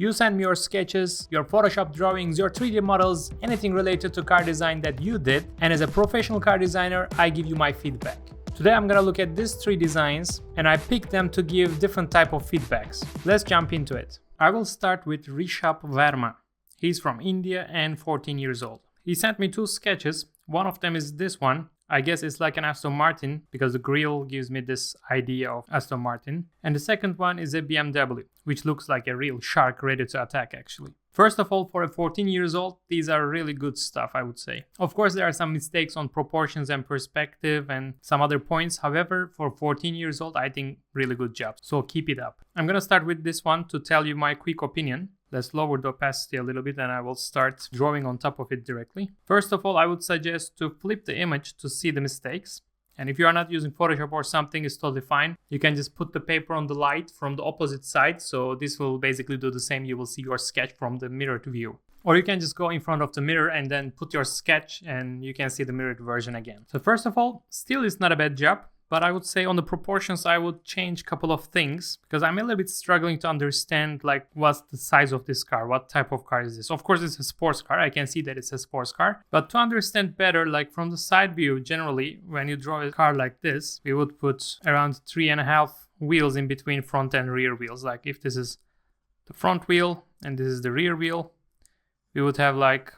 You send me your sketches, your Photoshop drawings, your 3D models, anything related to car design that you did, and as a professional car designer, I give you my feedback. Today I'm gonna look at these 3 designs and I picked them to give different type of feedbacks. Let's jump into it. I will start with Rishabh Verma. He's from India and 14 years old. He sent me 2 sketches. One of them is this one. I guess it's like an Aston Martin because the grille gives me this idea of Aston Martin. And the second one is a BMW, which looks like a real shark ready to attack actually. First of all, for a 14 years old, these are really good stuff, I would say. Of course, there are some mistakes on proportions and perspective and some other points. However, for 14 years old, I think really good job. So keep it up. I'm gonna start with this one to tell you my quick opinion. Let's lower the opacity a little bit and I will start drawing on top of it directly. First of all, I would suggest to flip the image to see the mistakes. And if you are not using Photoshop or something, it's totally fine. You can just put the paper on the light from the opposite side. So this will basically do the same. You will see your sketch from the mirrored view. Or you can just go in front of the mirror and then put your sketch and you can see the mirrored version again. So first of all, still it's not a bad job. But I would say on the proportions, I would change a couple of things because I'm a little bit struggling to understand like what's the size of this car, what type of car is this. Of course, it's a sports car. I can see that it's a sports car. But to understand better, like from the side view, generally, when you draw a car like this, we would put around 3.5 wheels in between front and rear wheels. Like if this is the front wheel and this is the rear wheel, we would have like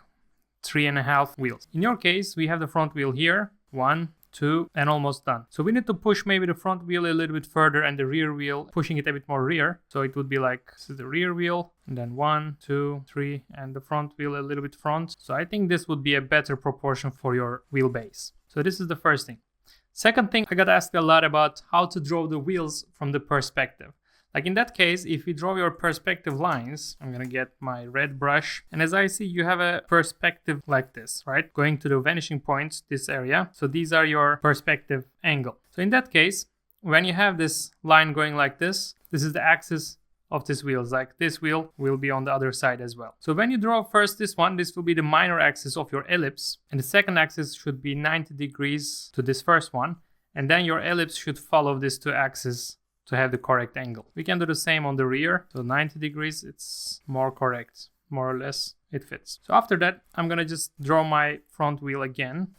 3.5 wheels. In your case, we have the front wheel here, 1, 2, and almost done. So we need to push maybe the front wheel a little bit further and the rear wheel, pushing it a bit more rear. So it would be like, this is the rear wheel, and then 1, 2, 3, and the front wheel a little bit front. So I think this would be a better proportion for your wheelbase. So this is the first thing. Second thing, I got asked a lot about how to draw the wheels from the perspective. Like in that case, if you draw your perspective lines, I'm gonna get my red brush. And as I see, you have a perspective like this, right? Going to the vanishing points, this area. So these are your perspective angle. So in that case, when you have this line going like this is the axis of this wheel. Like this wheel will be on the other side as well. So when you draw first this one, this will be the minor axis of your ellipse. And the second axis should be 90 degrees to this first one. And then your ellipse should follow these 2 axes to have the correct angle. We can do the same on the rear. So 90 degrees, it's more correct. More or less, it fits. So after that, I'm gonna just draw my front wheel again.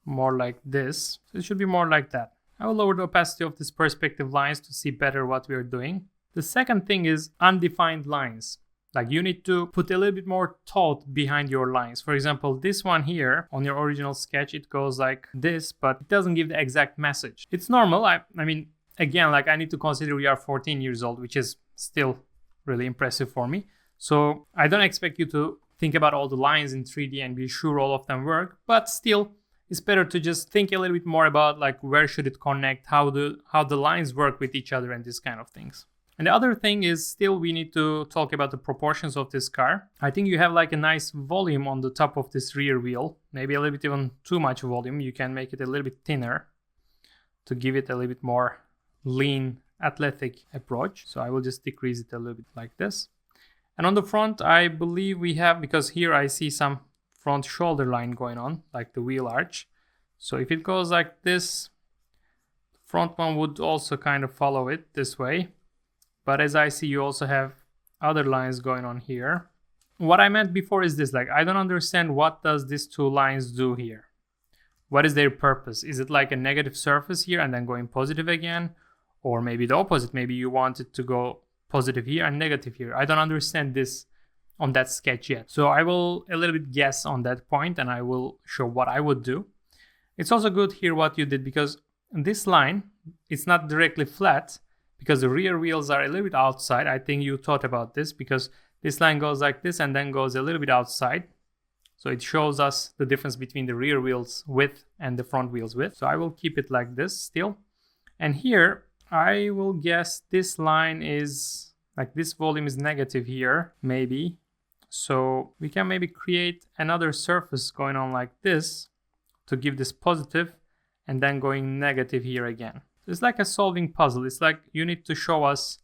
More like this. So it should be more like that. I will lower the opacity of these perspective lines to see better what we are doing. The second thing is undefined lines. Like you need to put a little bit more thought behind your lines. For example, this one here on your original sketch, it goes like this, but it doesn't give the exact message. It's normal. I mean, again, like I need to consider we are 14 years old, which is still really impressive for me. So I don't expect you to think about all the lines in 3D and be sure all of them work, but still it's better to just think a little bit more about like where should it connect, how the lines work with each other and these kind of things. And the other thing is still we need to talk about the proportions of this car. I think you have like a nice volume on the top of this rear wheel, maybe a little bit even too much volume. You can make it a little bit thinner to give it a little bit more lean athletic approach. So I will just decrease it a little bit like this. And on the front, I believe we have, because here I see some front shoulder line going on, like the wheel arch. So if it goes like this, the front one would also kind of follow it this way. But as I see, you also have other lines going on here. What I meant before is this, like I don't understand what does these 2 lines do here. What is their purpose? Is it like a negative surface here and then going positive again? Or maybe the opposite, maybe you want it to go positive here and negative here. I don't understand this on that sketch yet. So I will a little bit guess on that point and I will show what I would do. It's also good here what you did because this line, it's not directly flat because the rear wheels are a little bit outside. I think you thought about this because this line goes like this and then goes a little bit outside. So it shows us the difference between the rear wheels width and the front wheels width. So I will keep it like this still. And here, I will guess this line is like this volume is negative here, maybe. So we can maybe create another surface going on like this to give this positive and then going negative here again. So it's like a solving puzzle. It's like you need to show us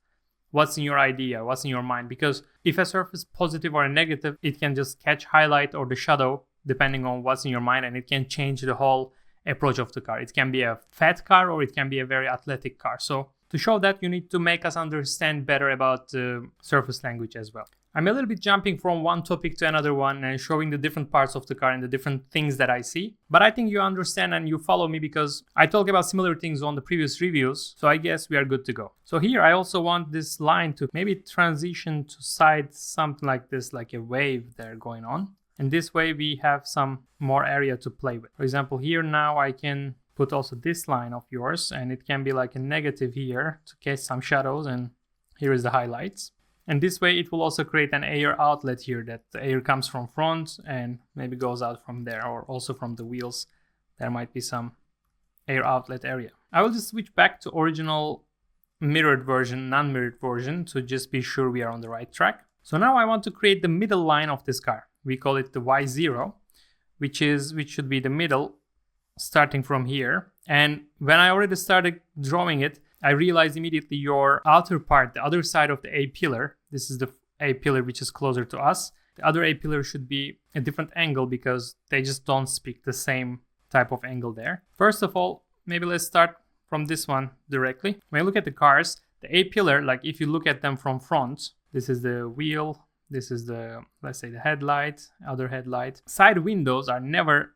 what's in your idea, what's in your mind. Because if a surface is positive or a negative, it can just catch highlight or the shadow depending on what's in your mind and it can change the whole approach of the car. It can be a fat car or it can be a very athletic car. So To show that, you need to make us understand better about surface language as well. I'm a little bit jumping from one topic to another one and showing the different parts of the car and the different things that I see. But I think you understand and you follow me because I talk about similar things on the previous reviews. So I guess we are good to go. So here I also want this line to maybe transition to side, something like this, like a wave there going on. And this way we have some more area to play with. For example, here now I can put also this line of yours and it can be like a negative here to catch some shadows, and here is the highlights. And this way it will also create an air outlet here, that the air comes from front and maybe goes out from there, or also from the wheels. There might be some air outlet area. I will just switch back to original mirrored version, non-mirrored version, to just be sure we are on the right track. So now I want to create the middle line of this car. We call it the Y0, which should be the middle starting from here. And when I already started drawing it, I realized immediately your outer part, the other side of the A pillar, this is the A pillar which is closer to us. The other A pillar should be a different angle because they just don't speak the same type of angle there. First of all, maybe let's start from this one directly. When you look at the cars, the A pillar, like if you look at them from front, this is the wheel, this is the, let's say the headlight, other headlight. Side windows are never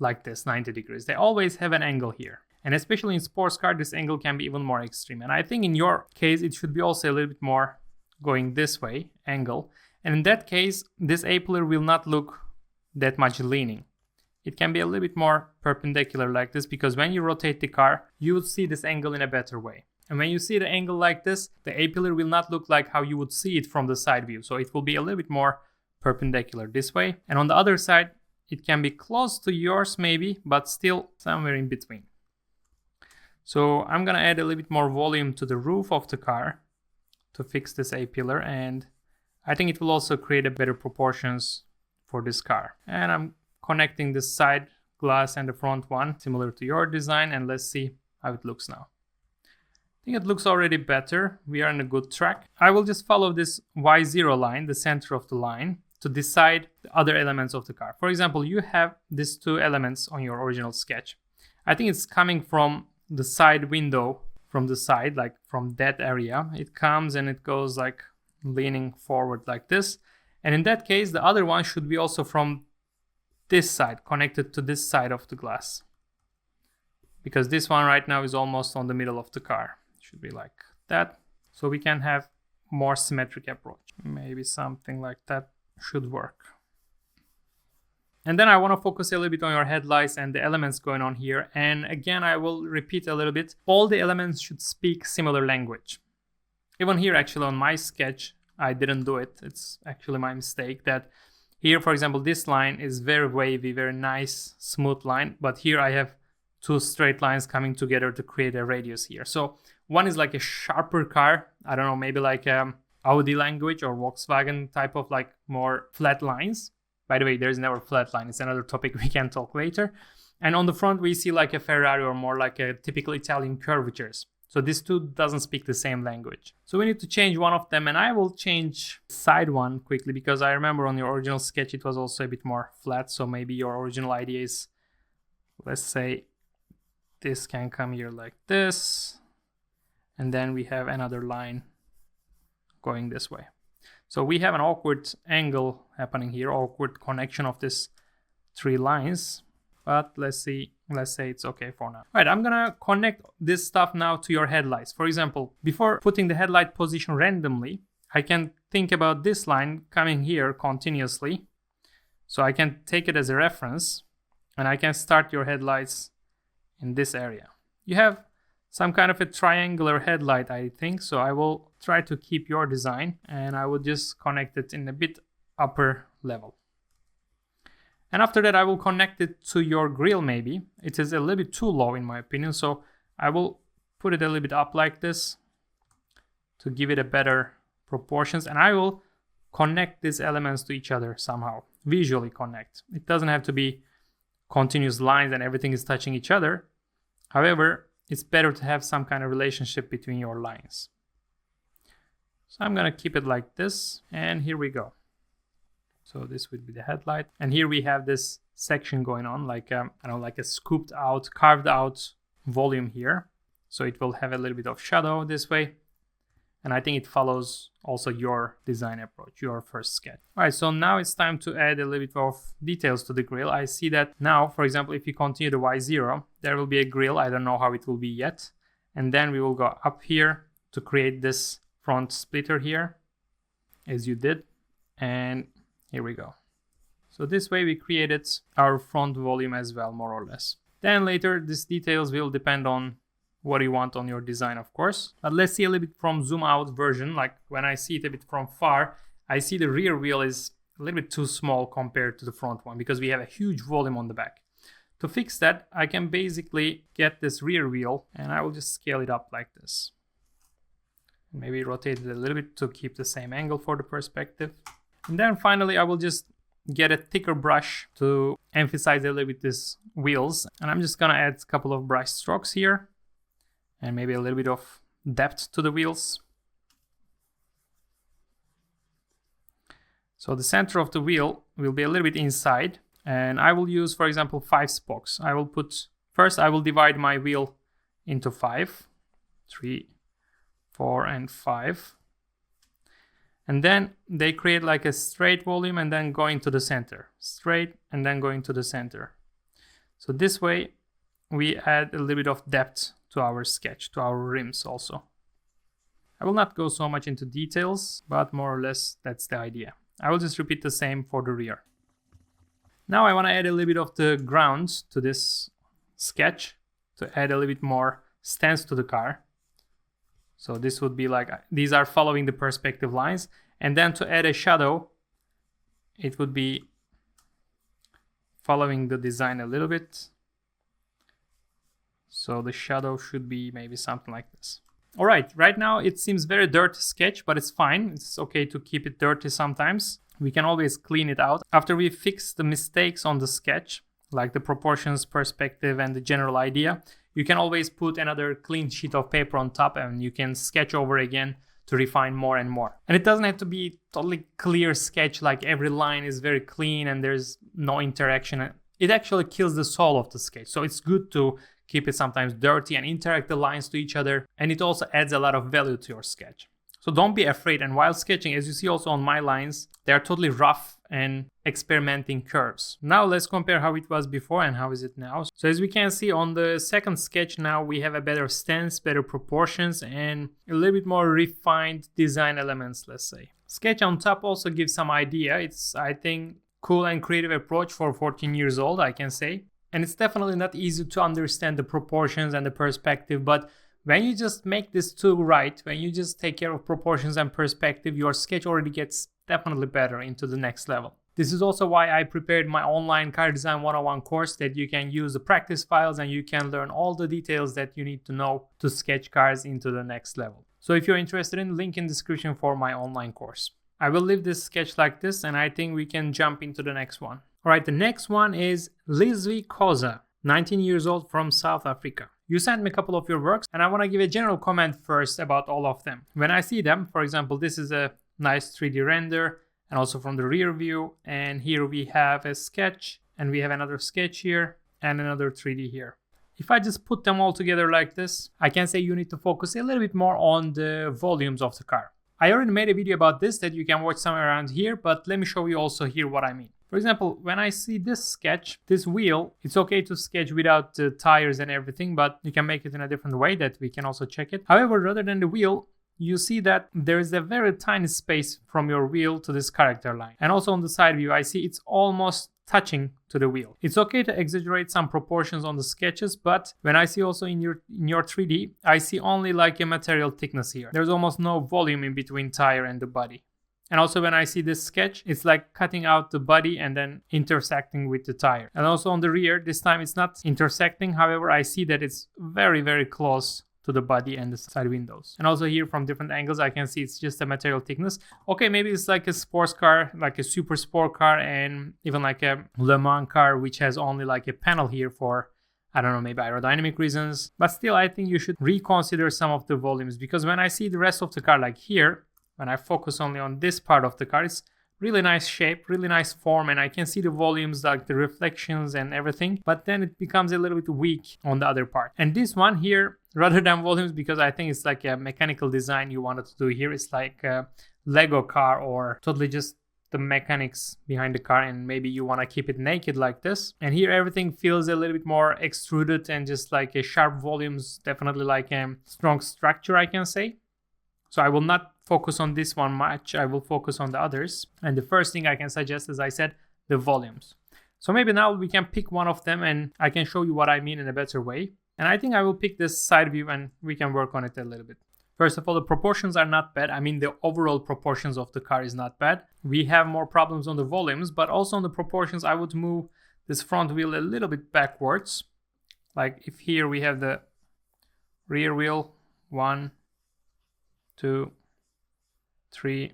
like this, 90 degrees. They always have an angle here. And especially in sports car, this angle can be even more extreme. And I think in your case, it should be also a little bit more going this way, angle. And in that case, this A pillar will not look that much leaning. It can be a little bit more perpendicular like this, because when you rotate the car, you would see this angle in a better way. And when you see the angle like this, the A pillar will not look like how you would see it from the side view. So it will be a little bit more perpendicular this way. And on the other side, it can be close to yours maybe, but still somewhere in between. So I'm gonna add a little bit more volume to the roof of the car to fix this A pillar, and I think it will also create a better proportions for this car. And I'm connecting the side glass and the front one similar to your design, and let's see how it looks now. I think it looks already better. We are on a good track. I will just follow this Y0 line, the center of the line, to decide the other elements of the car. For example, you have these two elements on your original sketch. I think it's coming from the side window, from the side, like from that area. It comes and it goes like leaning forward like this. And in that case, the other one should be also from this side, connected to this side of the glass. Because this one right now is almost on the middle of the car. It should be like that. So we can have more symmetric approach. Maybe something like that should work. And then I want to focus a little bit on your headlights and the elements going on here. And again, I will repeat a little bit. All the elements should speak similar language. Even here, actually, on my sketch, I didn't do it. It's actually my mistake that here, for example, this line is very wavy, very nice, smooth line. But here I have two straight lines coming together to create a radius here. So one is like a sharper car. I don't know, maybe like Audi language or Volkswagen type of like more flat lines. By the way, there's never flat line. It's another topic we can talk later. And on the front, we see like a Ferrari or more like a typical Italian curvatures. So these two doesn't speak the same language. So we need to change one of them, and I will change side one quickly because I remember on your original sketch, it was also a bit more flat. So maybe your original idea is, let's say this can come here like this. And then we have another line going this way. So we have an awkward angle happening here, awkward connection of these three lines. But let's say it's okay for now. All right, I'm gonna connect this stuff now to your headlights. For example, before putting the headlight position randomly, I can think about this line coming here continuously. So I can take it as a reference and I can start your headlights in this area. You have some kind of a triangular headlight, I think. So I will try to keep your design and I will just connect it in a bit upper level. And after that, I will connect it to your grille maybe. It is a little bit too low in my opinion. So I will put it a little bit up like this to give it a better proportions. And I will connect these elements to each other somehow, visually connect. It doesn't have to be continuous lines and everything is touching each other. However, it's better to have some kind of relationship between your lines. So I'm gonna keep it like this, and here we go. So this would be the headlight, and here we have this section going on, like I don't know, like a scooped out, carved out volume here. So it will have a little bit of shadow this way. And I think it follows also your design approach, your first sketch. All right, so now it's time to add a little bit of details to the grill. I see that now, for example, if you continue the Y0, there will be a grill. I don't know how it will be yet. And then we will go up here to create this front splitter here, as you did. And here we go. So this way we created our front volume as well, more or less. Then later, these details will depend on what you want on your design, of course. But let's see a little bit from zoom out version. Like when I see it a bit from far, I see the rear wheel is a little bit too small compared to the front one because we have a huge volume on the back. To fix that, I can basically get this rear wheel and I will just scale it up like this. Maybe rotate it a little bit to keep the same angle for the perspective. And then finally, I will just get a thicker brush to emphasize a little bit these wheels. And I'm just gonna add a couple of brush strokes here. And maybe a little bit of depth to the wheels. So the center of the wheel will be a little bit inside. And I will use, for example, 5 spokes. I will divide my wheel into 5. 3, 4, and 5. And then they create like a straight volume and then going to the center. Straight and then going to the center. So this way we add a little bit of depth to our sketch, to our rims also. I will not go so much into details, but more or less that's the idea. I will just repeat the same for the rear. Now I want to add a little bit of the ground to this sketch to add a little bit more stance to the car. So this would be like, these are following the perspective lines. And then to add a shadow, it would be following the design a little bit. So the shadow should be maybe something like this. All right, right now it seems very dirty sketch, but it's fine. It's okay to keep it dirty sometimes. We can always clean it out. After we fix the mistakes on the sketch, like the proportions, perspective, and the general idea, you can always put another clean sheet of paper on top and you can sketch over again to refine more and more. And it doesn't have to be totally clear sketch, like every line is very clean and there's no interaction. It actually kills the soul of the sketch. So it's good to keep it sometimes dirty and interact the lines to each other. And it also adds a lot of value to your sketch. So don't be afraid. And while sketching, as you see also on my lines, they are totally rough and experimenting curves. Now let's compare how it was before and how is it now. So as we can see on the second sketch now, we have a better stance, better proportions, and a little bit more refined design elements, let's say. Sketch on top also gives some idea. It's, I think, cool and creative approach for 14 years old, I can say. And it's definitely not easy to understand the proportions and the perspective, but when you just make this two right, when you just take care of proportions and perspective, your sketch already gets definitely better into the next level. This is also why I prepared my online car design 101 course that you can use the practice files and you can learn all the details that you need to know to sketch cars into the next level. So if you're interested in, link in description for my online course. I will leave this sketch like this and I think we can jump into the next one. All right, the next one is Lizvi Koza, 19 years old from South Africa. You sent me a couple of your works and I want to give a general comment first about all of them. When I see them, for example, this is a nice 3D render and also from the rear view. And here we have a sketch and we have another sketch here and another 3D here. If I just put them all together like this, I can say you need to focus a little bit more on the volumes of the car. I already made a video about this that you can watch somewhere around here, but let me show you also here what I mean. For example, when I see this sketch, this wheel, it's okay to sketch without the tires and everything, but you can make it in a different way that we can also check it. However, rather than the wheel, you see that there is a very tiny space from your wheel to this character line. And also on the side view, I see it's almost touching to the wheel. It's okay to exaggerate some proportions on the sketches, but when I see also in your 3D, I see only like a material thickness here. There's almost no volume in between tire and the body. And also when I see this sketch, it's like cutting out the body and then intersecting with the tire. And also on the rear, this time it's not intersecting. However, I see that it's very, very close to the body and the side windows. And also here from different angles, I can see it's just a material thickness. Okay, maybe it's like a sports car, like a super sport car and even like a Le Mans car, which has only like a panel here for, I don't know, maybe aerodynamic reasons. But still, I think you should reconsider some of the volumes because when I see the rest of the car like here, when I focus only on this part of the car, it's really nice shape, really nice form, and I can see the volumes, like the reflections and everything, but then it becomes a little bit weak on the other part. And this one here, rather than volumes, because I think it's like a mechanical design you wanted to do here, it's like a Lego car or totally just the mechanics behind the car, and maybe you want to keep it naked like this. And here everything feels a little bit more extruded and just like a sharp volumes, definitely like a strong structure, I can say. So I will not focus on this one much, I will focus on the others. And the first thing I can suggest, as I said, the volumes. So maybe now we can pick one of them and I can show you what I mean in a better way. And I think I will pick this side view and we can work on it a little bit. First of all, the proportions are not bad. I mean, the overall proportions of the car is not bad. We have more problems on the volumes, but also on the proportions, I would move this front wheel a little bit backwards. Like if here we have the rear wheel, 1, 2, 3,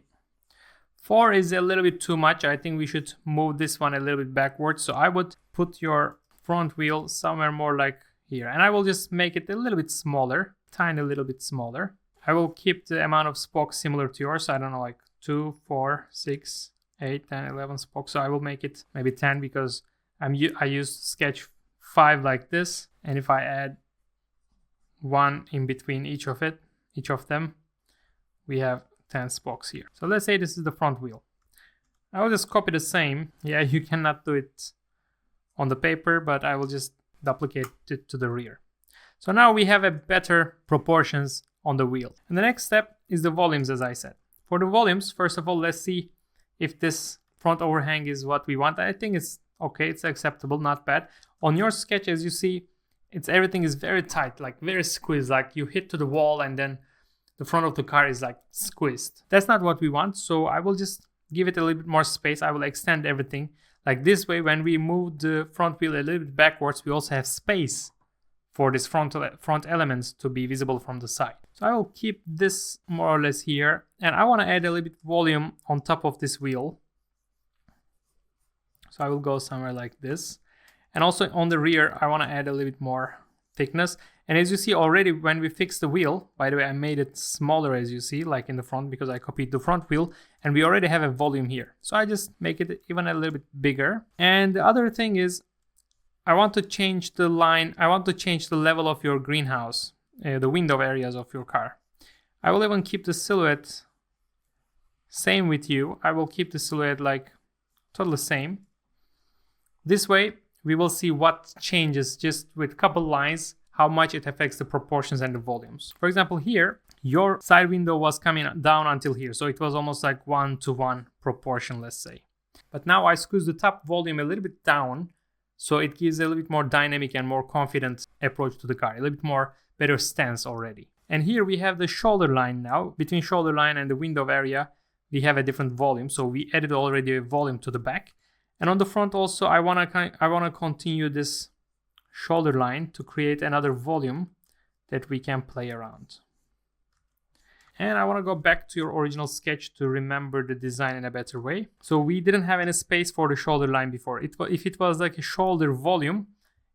4 is a little bit too much. I think we should move this one a little bit backwards. So I would put your front wheel somewhere more like here. And I will just make it a little bit smaller, tiny little bit smaller. I will keep the amount of spokes similar to yours. I don't know, like 2, 4, 6, 8, 10, 11 spokes. So I will make it maybe 10 because I used sketch 5 like this. And if I add 1 in between each of them, we have 10 spokes here. So let's say this is the front wheel. I will just copy the same. Yeah, you cannot do it on the paper, but I will just duplicate it to the rear. So now we have a better proportions on the wheel. And the next step is the volumes, as I said. For the volumes, first of all, let's see if this front overhang is what we want. I think it's okay, it's acceptable, not bad. On your sketch, as you see, everything is very tight, like very squeezed, like you hit to the wall and then the front of the car is like squeezed. That's not what we want, so I will just give it a little bit more space. I will extend everything. Like this way, when we move the front wheel a little bit backwards, we also have space for this front elements to be visible from the side. So I will keep this more or less here, and I want to add a little bit volume on top of this wheel. So I will go somewhere like this. And also on the rear, I want to add a little bit more thickness. And as you see already, when we fix the wheel, by the way, I made it smaller, as you see, like in the front, because I copied the front wheel, and we already have a volume here. So I just make it even a little bit bigger. And the other thing is, I want to change the line, I want to change the level of your greenhouse, the window areas of your car. I will even keep the silhouette same with you. I will keep the silhouette like totally same. This way, we will see what changes just with a couple lines, how much it affects the proportions and the volumes. For example, here, your side window was coming down until here. So it was almost like 1-to-1 proportion, let's say. But now I squeeze the top volume a little bit down. So it gives a little bit more dynamic and more confident approach to the car, a little bit more better stance already. And here we have the shoulder line now. Between shoulder line and the window area, we have a different volume. So we added already a volume to the back. And on the front also, I wanna continue this shoulder line to create another volume that we can play around. And I want to go back to your original sketch to remember the design in a better way. So we didn't have any space for the shoulder line before. If it was like a shoulder volume,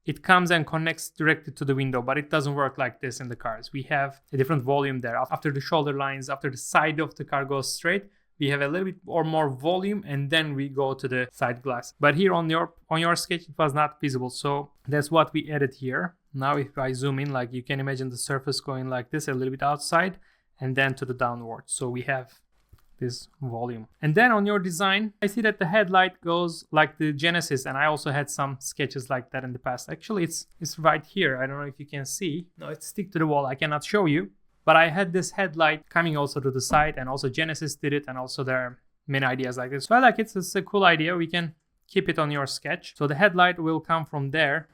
it comes and connects directly to the window, but it doesn't work like this in the cars. We have a different volume there. After the shoulder lines, after the side of the car goes straight, we have a little bit or more volume, and then we go to the side glass. But here on your sketch, it was not visible. So that's what we added here. Now if I zoom in, like you can imagine the surface going like this, a little bit outside, and then to the downward. So we have this volume. And then on your design, I see that the headlight goes like the Genesis, and I also had some sketches like that in the past. Actually, it's right here. I don't know if you can see. No, it's stick to the wall. I cannot show you. But I had this headlight coming also to the side, and also Genesis did it, and also there are many ideas like this. So I like it. It's a cool idea. We can keep it on your sketch. So the headlight will come from there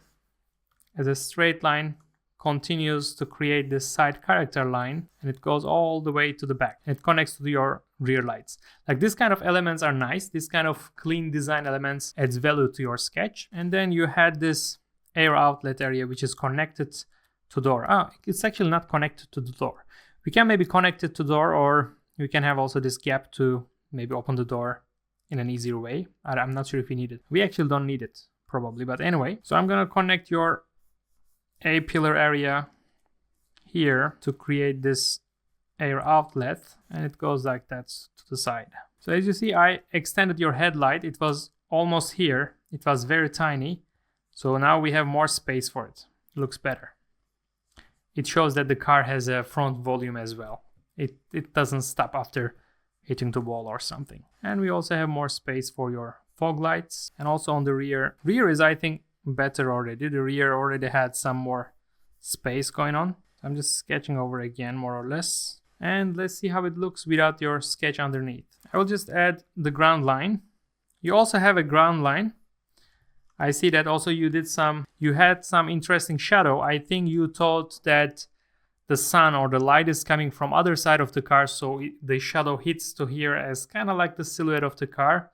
as a straight line, continues to create this side character line, and it goes all the way to the back. It connects to your rear lights. Like this kind of elements are nice. This kind of clean design elements adds value to your sketch. And then you had this air outlet area, which is connected to door. It's actually not connected to the door. We can maybe connect it to door, or we can have also this gap to maybe open the door in an easier way. I'm not sure if we need it. We actually don't need it, probably. But anyway, so I'm gonna connect your A-pillar area here to create this air outlet, and it goes like that to the side. So as you see, I extended your headlight. It was almost here. It was very tiny. So now we have more space for it. It looks better. It shows that the car has a front volume as well. It doesn't stop after hitting the wall or something. And we also have more space for your fog lights. And also on the rear. Rear is, I think, better already. The rear already had some more space going on. I'm just sketching over again, more or less. And let's see how it looks without your sketch underneath. I will just add the ground line. You also have a ground line. I see that also you had some interesting shadow. I think you thought that the sun or the light is coming from other side of the car, so the shadow hits to here as kind of like the silhouette of the car.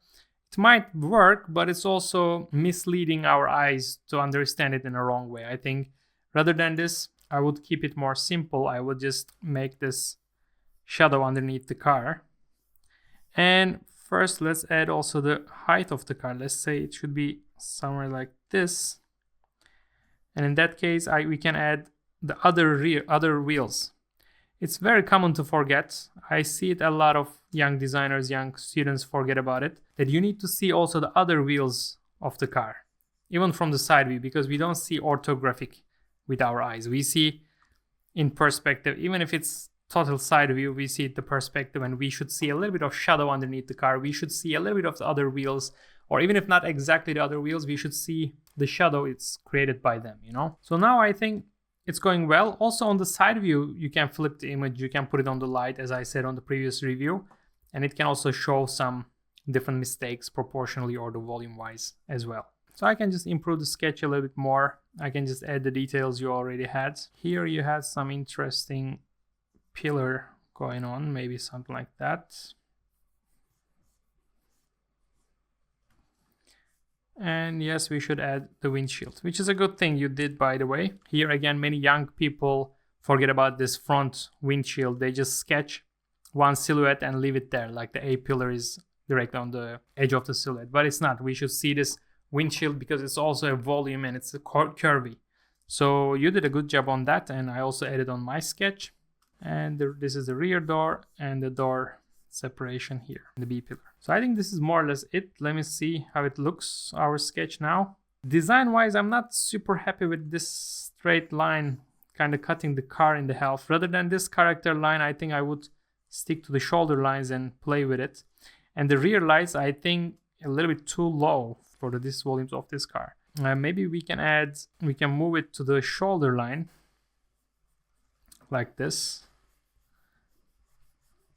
It might work, but it's also misleading our eyes to understand it in a wrong way. I think rather than this, I would keep it more simple. I would just make this shadow underneath the car. And first, let's add also the height of the car. Let's say it should be somewhere like this. And in that case, we can add the other wheels. It's very common to forget. I see it a lot of young designers, young students forget about it, that you need to see also the other wheels of the car, even from the side view, because we don't see orthographic with our eyes. We see in perspective, even if it's total side view, we see the perspective, and we should see a little bit of shadow underneath the car. We should see a little bit of the other wheels, or even if not exactly the other wheels, we should see the shadow it's created by them, you know? So now I think it's going well. Also on the side view, you can flip the image, you can put it on the light, as I said on the previous review, and it can also show some different mistakes proportionally or the volume wise as well. So I can just improve the sketch a little bit more. I can just add the details you already had. Here you had some interesting pillar going on, maybe something like that. And yes, we should add the windshield, which is a good thing you did, by the way. Here again, many young people forget about this front windshield. They just sketch one silhouette and leave it there, like the A pillar is direct on the edge of the silhouette, but it's not. We should see this windshield because it's also a volume and it's a curvy. So you did a good job on that, and I also added on my sketch. And this is the rear door and the door separation here, the B pillar. So I think this is more or less it. Let me see how it looks, our sketch now. Design wise, I'm not super happy with this straight line kind of cutting the car in the half. Rather than this character line, I think I would stick to the shoulder lines and play with it. And the rear lights, I think a little bit too low for the disc volumes of this car. Maybe we can move it to the shoulder line like this.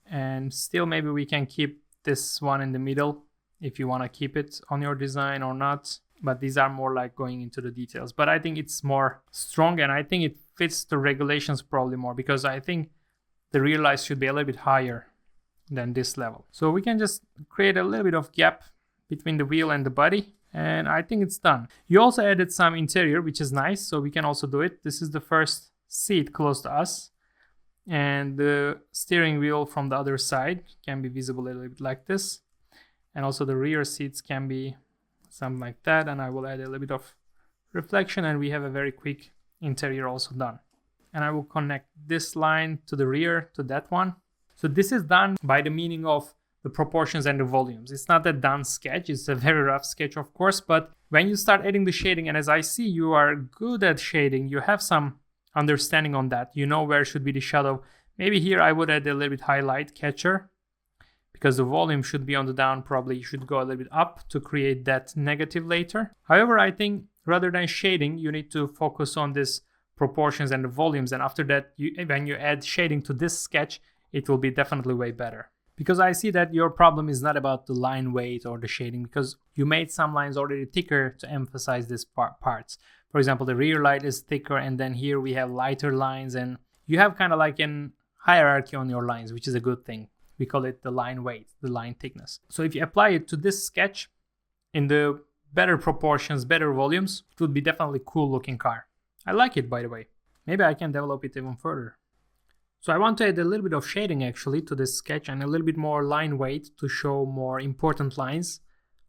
And still maybe we can keep this one in the middle if you want to keep it on your design or not. But these are more like going into the details. But I think it's more strong, and I think it fits the regulations probably more, because I think the rear lights should be a little bit higher than this level. So we can just create a little bit of gap between the wheel and the body, and I think it's done. You also added some interior, which is nice, so we can also do it. This is the first seat close to us, and the steering wheel from the other side can be visible a little bit like this, and also the rear seats can be something like that. And I will add a little bit of reflection, and we have a very quick interior also done. And I will connect this line to the rear to that one. So this is done by the meaning of the proportions and the volumes. It's not a done sketch, it's a very rough sketch, of course, but when you start adding the shading, and as I see you are good at shading, you have some understanding on that, you know where should be the shadow. Maybe here I would add a little bit highlight catcher, because the volume should be on the down. Probably you should go a little bit up to create that negative later. However, I think rather than shading, you need to focus on this proportions and the volumes, and after that, when you add shading to this sketch, it will be definitely way better. Because I see that your problem is not about the line weight or the shading, because you made some lines already thicker to emphasize these parts. For example, the rear light is thicker, and then here we have lighter lines, and you have kind of like an hierarchy on your lines, which is a good thing. We call it the line weight, the line thickness. So if you apply it to this sketch in the better proportions, better volumes, it would be definitely cool looking car. I like it, by the way. Maybe I can develop it even further. So I want to add a little bit of shading actually to this sketch, and a little bit more line weight to show more important lines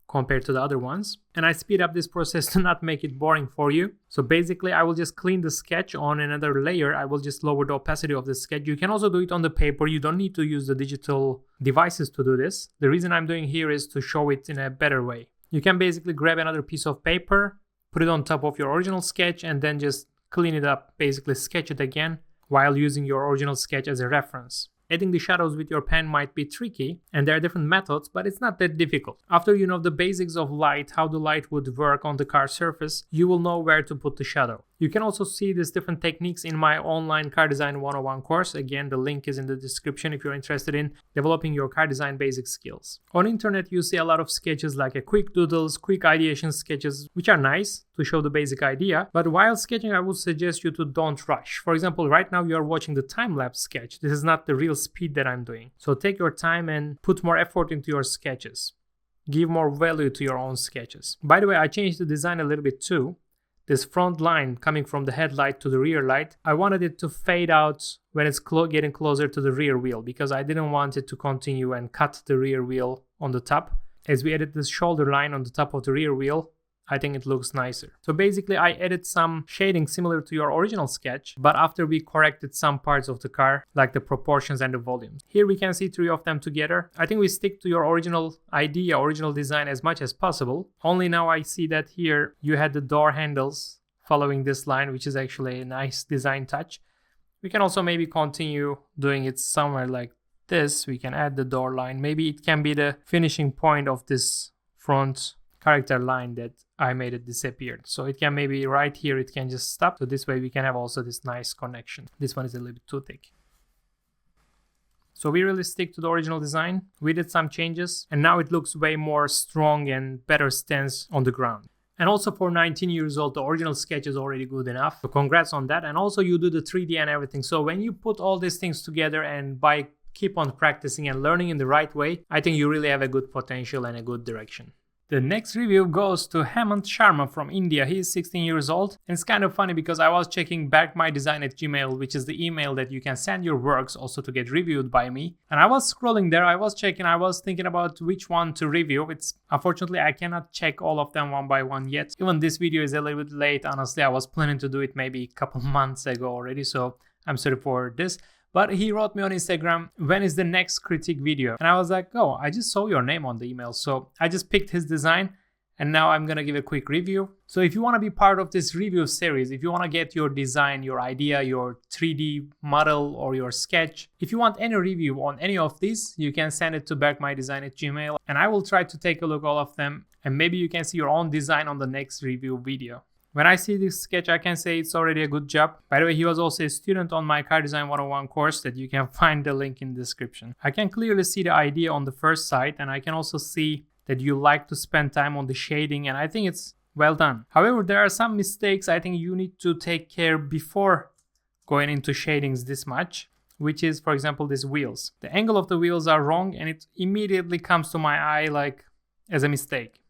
compared to the other ones. And I speed up this process to not make it boring for you. So basically I will just clean the sketch on another layer. I will just lower the opacity of the sketch. You can also do it on the paper. You don't need to use the digital devices to do this. The reason I'm doing here is to show it in a better way. You can basically grab another piece of paper, put it on top of your original sketch, and then just clean it up, basically sketch it again while using your original sketch as a reference. Adding the shadows with your pen might be tricky, and there are different methods, but it's not that difficult. After you know the basics of light, how the light would work on the car surface, you will know where to put the shadow. You can also see these different techniques in my online Car Design 101 course. Again, the link is in the description if you're interested in developing your car design basic skills. On internet, you see a lot of sketches like a quick doodles, quick ideation sketches, which are nice to show the basic idea. But while sketching, I would suggest you to don't rush. For example, right now you're watching the time-lapse sketch. This is not the real speed that I'm doing. So take your time and put more effort into your sketches. Give more value to your own sketches. By the way, I changed the design a little bit too. This front line coming from the headlight to the rear light, I wanted it to fade out when it's getting closer to the rear wheel because I didn't want it to continue and cut the rear wheel on the top. As we added this shoulder line on the top of the rear wheel, I think it looks nicer. So basically I added some shading similar to your original sketch, but after we corrected some parts of the car, like the proportions and the volumes. Here we can see three of them together. I think we stick to your original idea, original design as much as possible. Only now I see that here you had the door handles following this line, which is actually a nice design touch. We can also maybe continue doing it somewhere like this. We can add the door line. Maybe it can be the finishing point of this front character line that I made it disappear. So it can maybe right here, it can just stop. So this way we can have also this nice connection. This one is a little bit too thick. So we really stick to the original design. We did some changes and now it looks way more strong and better stance on the ground. And also for 19 years old, the original sketch is already good enough. So congrats on that. And also you do the 3D and everything. So when you put all these things together and keep on practicing and learning in the right way, I think you really have a good potential and a good direction. The next review goes to Hemant Sharma from India. He is 16 years old. And it's kind of funny because I was checking berkmydesign@gmail, which is the email that you can send your works also to get reviewed by me. And I was scrolling there, I was checking, I was thinking about which one to review. Unfortunately, I cannot check all of them one by one yet. Even this video is a little bit late. Honestly, I was planning to do it maybe a couple months ago already. So I'm sorry for this. But he wrote me on Instagram, when is the next critique video? And I was like, oh, I just saw your name on the email. So I just picked his design and now I'm going to give a quick review. So if you want to be part of this review series, if you want to get your design, your idea, your 3D model or your sketch, if you want any review on any of these, you can send it to berkmydesign@gmail and I will try to take a look at all of them. And maybe you can see your own design on the next review video. When I see this sketch, I can say it's already a good job. By the way, he was also a student on my Car Design 101 course that you can find the link in the description. I can clearly see the idea on the first side and I can also see that you like to spend time on the shading and I think it's well done. However, there are some mistakes I think you need to take care before going into shadings this much, which is, for example, these wheels. The angle of the wheels are wrong and it immediately comes to my eye like as a mistake.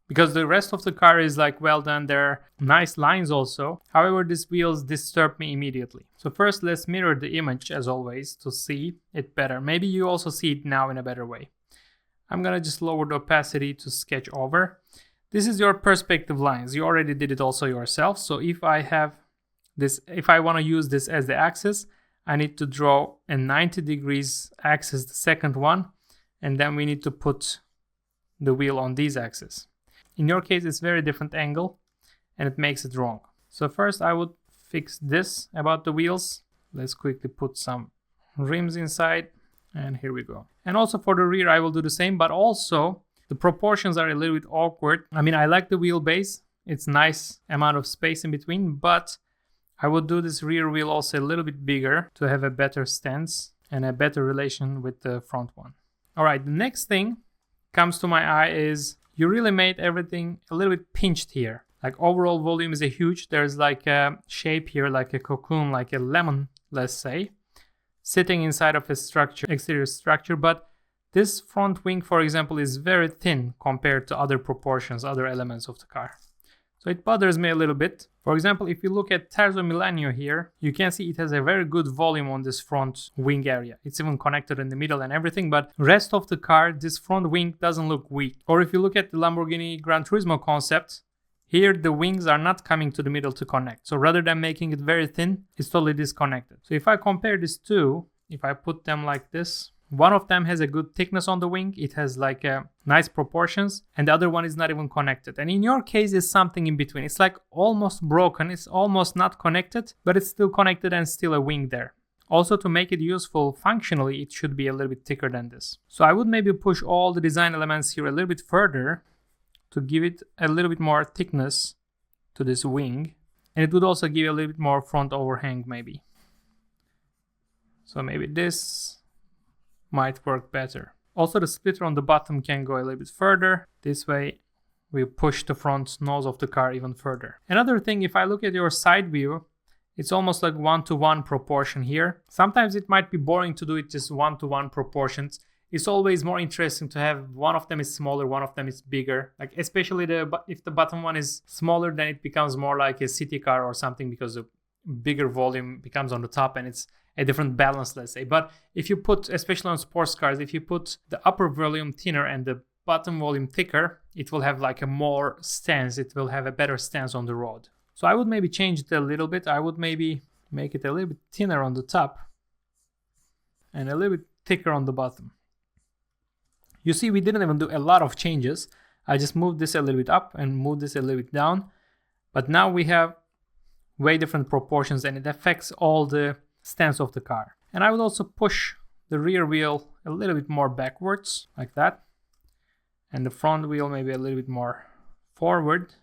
Because the rest of the car is like well done, there are nice lines also. However, these wheels disturb me immediately. So first let's mirror the image as always to see it better. Maybe you also see it now in a better way. I'm gonna just lower the opacity to sketch over. This is your perspective lines. You already did it also yourself. So if I have this, if I wanna use this as the axis, I need to draw a 90 degrees axis, the second one, and then we need to put the wheel on these axes. In your case, it's very different angle and it makes it wrong. So first I would fix this about the wheels. Let's quickly put some rims inside and here we go. And also for the rear, I will do the same, but also the proportions are a little bit awkward. I mean, I like the wheelbase. It's nice amount of space in between, but I would do this rear wheel also a little bit bigger to have a better stance and a better relation with the front one. All right, the next thing comes to my eye is you really made everything a little bit pinched here. Like overall volume is a huge, there's like a shape here, like a cocoon, like a lemon, let's say, sitting inside of a structure, exterior structure. But this front wing, for example, is very thin compared to other proportions, other elements of the car. So it bothers me a little bit. For example, if you look at Terzo Millennio here, you can see it has a very good volume on this front wing area. It's even connected in the middle and everything, but rest of the car, this front wing doesn't look weak. Or if you look at the Lamborghini Gran Turismo concept, here the wings are not coming to the middle to connect. So rather than making it very thin, it's totally disconnected. So if I compare these two, if I put them like this, one of them has a good thickness on the wing. It has like nice proportions, and the other one is not even connected. And in your case, it's something in between. It's like almost broken. It's almost not connected, but it's still connected and still a wing there. Also, to make it useful functionally, it should be a little bit thicker than this. So I would maybe push all the design elements here a little bit further to give it a little bit more thickness to this wing. And it would also give a little bit more front overhang maybe. So maybe this might work better. Also, the splitter on the bottom can go a little bit further. This way we push the front nose of the car even further. Another thing, if I look at your side view, it's almost like 1-to-1 proportion here. Sometimes it might be boring to do it just 1-to-1 proportions. It's always more interesting to have one of them is smaller, one of them is bigger. Like especially if the bottom one is smaller, then it becomes more like a city car or something, because the bigger volume becomes on the top and it's a different balance, let's say. But if you put, especially on sports cars, if you put the upper volume thinner and the bottom volume thicker, it will have like a more stance. It will have a better stance on the road. So I would maybe change it a little bit. I would maybe make it a little bit thinner on the top and a little bit thicker on the bottom. You see, we didn't even do a lot of changes. I just moved this a little bit up and moved this a little bit down. But now we have way different proportions and it affects all the stance of the car. And I would also push the rear wheel a little bit more backwards like that, and the front wheel maybe a little bit more forward.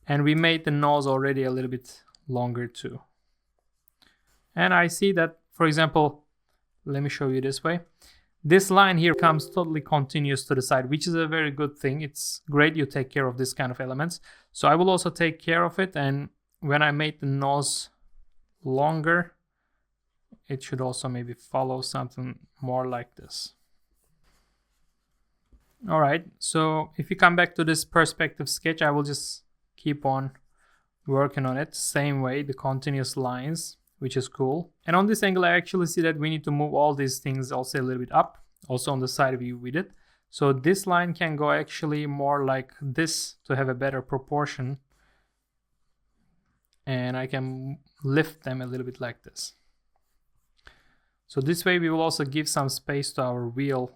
And we made the nose already a little bit longer too. And I see that, for example, let me show you this way. This line here comes totally continuous to the side, which is a very good thing. It's great you take care of this kind of elements. So I will also take care of it, and when I made the nose longer, it should also maybe follow something more like this. All right, so if you come back to this perspective sketch, I will just keep on working on it same way, the continuous lines, which is cool. And on this angle, I actually see that we need to move all these things also a little bit up. Also on the side view we did. So this line can go actually more like this to have a better proportion. And I can lift them a little bit like this. So this way we will also give some space to our wheel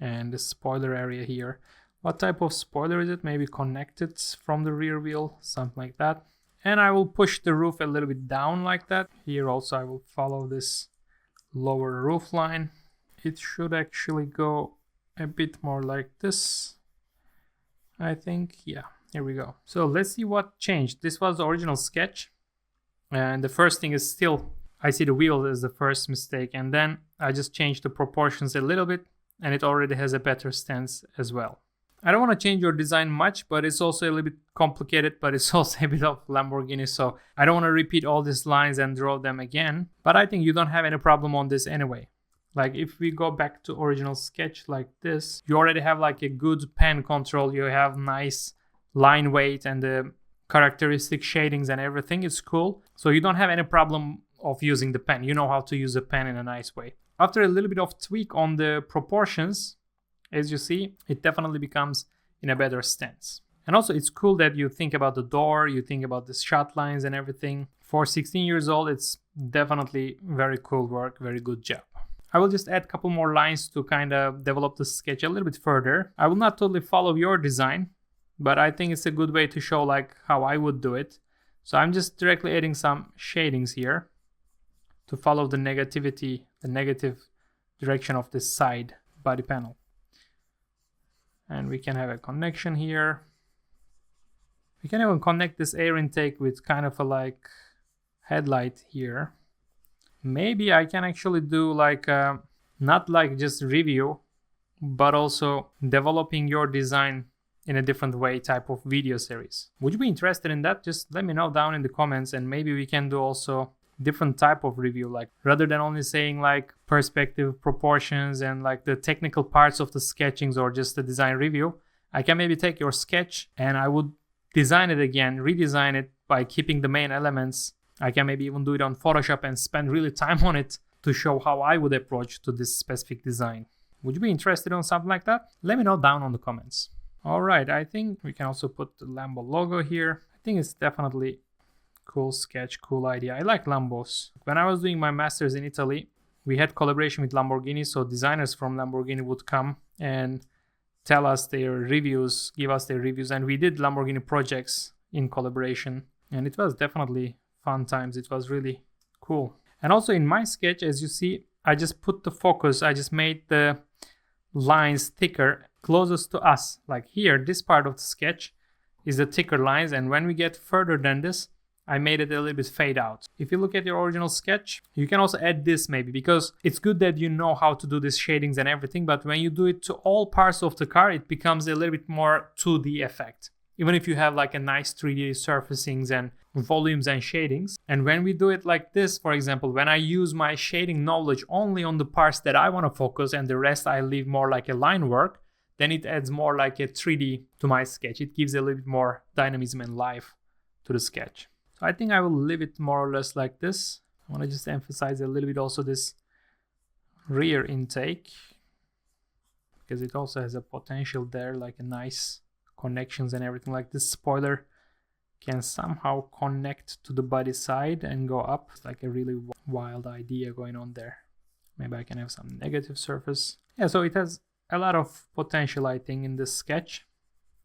and the spoiler area here. What type of spoiler is it? Maybe connected from the rear wheel, something like that. And I will push the roof a little bit down like that. Here also I will follow this lower roof line. It should actually go a bit more like this, I think. Yeah, here we go. So let's see what changed. This was the original sketch. And the first thing is still, I see the wheel as the first mistake. And then I just changed the proportions a little bit and it already has a better stance as well. I don't want to change your design much, but it's also a little bit complicated, but it's also a bit of Lamborghini. So I don't want to repeat all these lines and draw them again, but I think you don't have any problem on this anyway. Like if we go back to original sketch like this, you already have like a good pen control. You have nice line weight and the characteristic shadings and everything. It's cool. So you don't have any problem of using the pen. You know how to use a pen in a nice way. After a little bit of tweak on the proportions, as you see, it definitely becomes in a better stance. And also it's cool that you think about the door, you think about the shot lines and everything. For 16 years old, it's definitely very cool work, very good job. I will just add a couple more lines to kind of develop the sketch a little bit further. I will not totally follow your design, but I think it's a good way to show like how I would do it. So I'm just directly adding some shadings here to follow the negativity, the negative direction of this side body panel. And we can have a connection here. We can even connect this air intake with kind of a like headlight here. Maybe I can actually do like not like just review, but also developing your design in a different way type of video series. Would you be interested in that? Just let me know down in the comments, and maybe we can do also different type of review, like rather than only saying like perspective, proportions and like the technical parts of the sketchings or just the design review. I can maybe take your sketch and I would design it again, redesign it by keeping the main elements. I can maybe even do it on Photoshop and spend really time on it to show how I would approach to this specific design. Would you be interested in something like that? Let me know down on the comments. All right, I think we can also put the Lambo logo here. I think it's definitely cool sketch, cool idea. I like Lambos. When I was doing my master's in Italy, we had collaboration with Lamborghini, so designers from Lamborghini would come and tell us their reviews, give us their reviews, and we did Lamborghini projects in collaboration, and it was definitely fun times. It was really cool. And also in my sketch, as you see, I just put the focus, I just made the lines thicker, closest to us. Like here, this part of the sketch is the thicker lines, and when we get further than this, I made it a little bit fade out. If you look at your original sketch, you can also add this maybe, because it's good that you know how to do these shadings and everything, but when you do it to all parts of the car, it becomes a little bit more 2D effect. Even if you have like a nice 3D surfacings and volumes and shadings. And when we do it like this, for example, when I use my shading knowledge only on the parts that I want to focus and the rest I leave more like a line work, then it adds more like a 3D to my sketch. It gives a little bit more dynamism and life to the sketch. So I think I will leave it more or less like this. I want to just emphasize a little bit also this rear intake, because it also has a potential there, like a nice connections and everything. Like this spoiler can somehow connect to the body side and go up. It's like a really wild idea going on there. Maybe I can have some negative surface. Yeah, so it has a lot of potential, I think, in this sketch.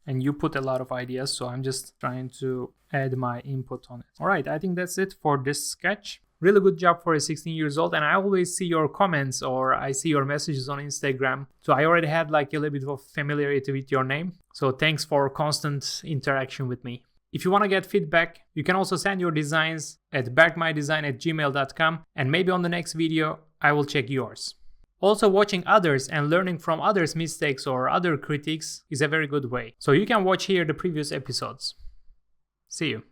And you put a lot of ideas, so I'm just trying to add my input on it. All right, I think that's it for this sketch. Really good job for a 16 years old, and I always see your comments or I see your messages on Instagram. So I already had like a little bit of familiarity with your name. So thanks for constant interaction with me. If you want to get feedback, you can also send your designs at berkmydesign@gmail.com, and maybe on the next video, I will check yours. Also, watching others and learning from others' mistakes or other critiques is a very good way. So you can watch here the previous episodes. See you.